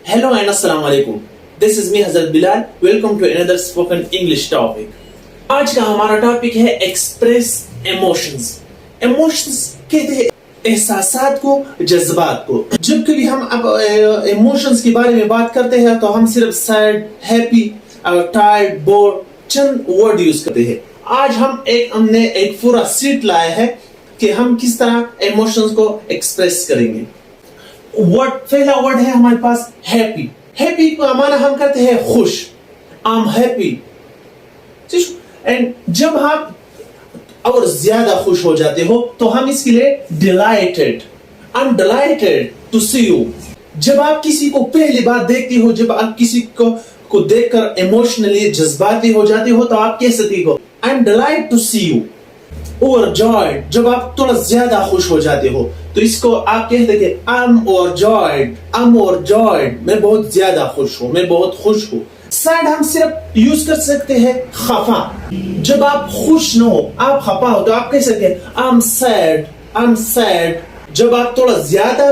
Hello and Assalamu alaikum. This is me Hazrat Bilal. Welcome to another spoken English topic. आज का हमारा topic है express emotions. Emotions कहते हैं एहसासात को, जज्बात को. जब कभी हम अब इमोशंस के बारे में बात करते हैं तो हम सिर्फ सैड, हैप्पी, टायर्ड, बोर्ड चंद वर्ड यूज करते हैं. आज हमने एक पूरा सीट लाया है कि हम किस तरह इमोशंस को एक्सप्रेस करेंगे. पहला वर्ड है हमारे पास हैप्पी. हैप्पी का माना हम करते हैं खुश. I am happy. एंड जब आप और ज्यादा खुश हो जाते हो तो हम इसके लिए delighted. I am delighted to see you. जब आप किसी को पहली बार देखती हो, जब आप किसी को देखकर इमोशनली जज्बाती हो जाते हो तो आप कह सकते हो I am delighted to see you. Overjoyed, जब आप थोड़ा ज्यादा खुश हो जाते हो तो इसको आप कहते हैं कि I am overjoyed. I am overjoyed, मैं बहुत ज्यादा खुश हूँ, मैं बहुत खुश हूँ. सैड हम सिर्फ यूज कर सकते हैं खफा. जब आप खुश न हो, आप खफा हो तो आप कह सकते हैं I am sad. I am sad. जब आप थोड़ा ज्यादा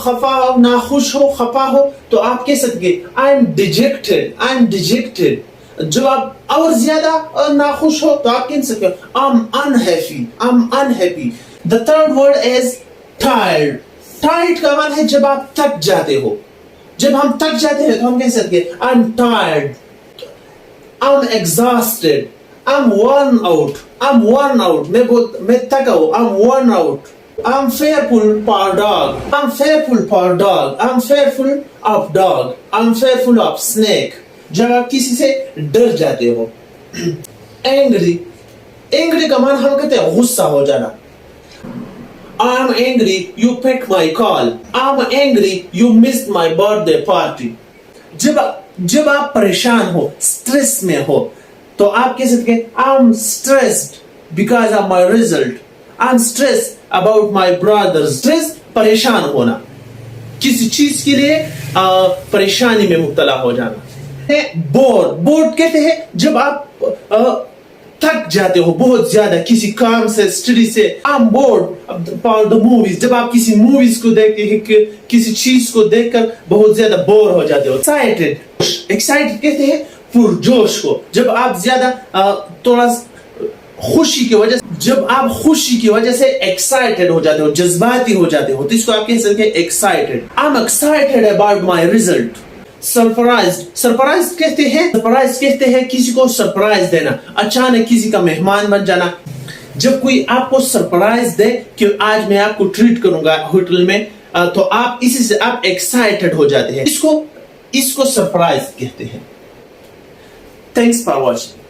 खफा हो, ना खुश हो, खफा हो तो आप कह सकते हैं I am dejected. I am dejected. जब आप और ज्यादा नाखुश हो तो आप कह सकते हो I M unhappy. I am unhappy. The third word is tired. Tired का मतलब है जब आप थक जाते हो. जब हम थक जाते हैं तो हम कह सकते हैं I am tired. I am exhausted. I am worn out. I am worn out. मैं थका हूं. I am worn out. I am fearful for dog. I am fearful for dog. I am fearful of dog. I am fearful of snake. जब आप किसी से डर जाते हो. एंग्री. एंग्री का मान हम कहते हैं गुस्सा हो जाना. I am angry you picked my call. I am angry you missed my birthday party. जब आप परेशान हो, स्ट्रेस में हो तो आप कह सकते हैं I am stressed because of my result. I am stressed about my brothers. Stress परेशान होना, किसी चीज के लिए परेशानी में मुब्तला हो जाना. बोर्ड. बोर्ड कहते हैं जब आप थक जाते हो बहुत ज्यादा किसी काम से, स्टडी से. I am board for the movies. जब आप किसी मूवीज को देखते हैं, किसी चीज को देखकर बहुत ज्यादा बोर हो जाते हो. एक्साइटेड. एक्साइटेड कहते हैं पुरजोश को. जब आप ज्यादा थोड़ा खुशी की वजह, जब आप खुशी की वजह से एक्साइटेड हो जाते हो, जज्बाती हो जाते हो तो इसको आप कह सकते हैं excited. I am excited about my result. Surprise. Surprise कहते हैं किसी को सरप्राइज देना, अचानक किसी का मेहमान बन जाना. जब कोई आपको सरप्राइज दे कि आज मैं आपको ट्रीट करूंगा होटल में तो आप इसी से आप एक्साइटेड हो जाते हैं. इसको सरप्राइज कहते हैं. Thanks for watching.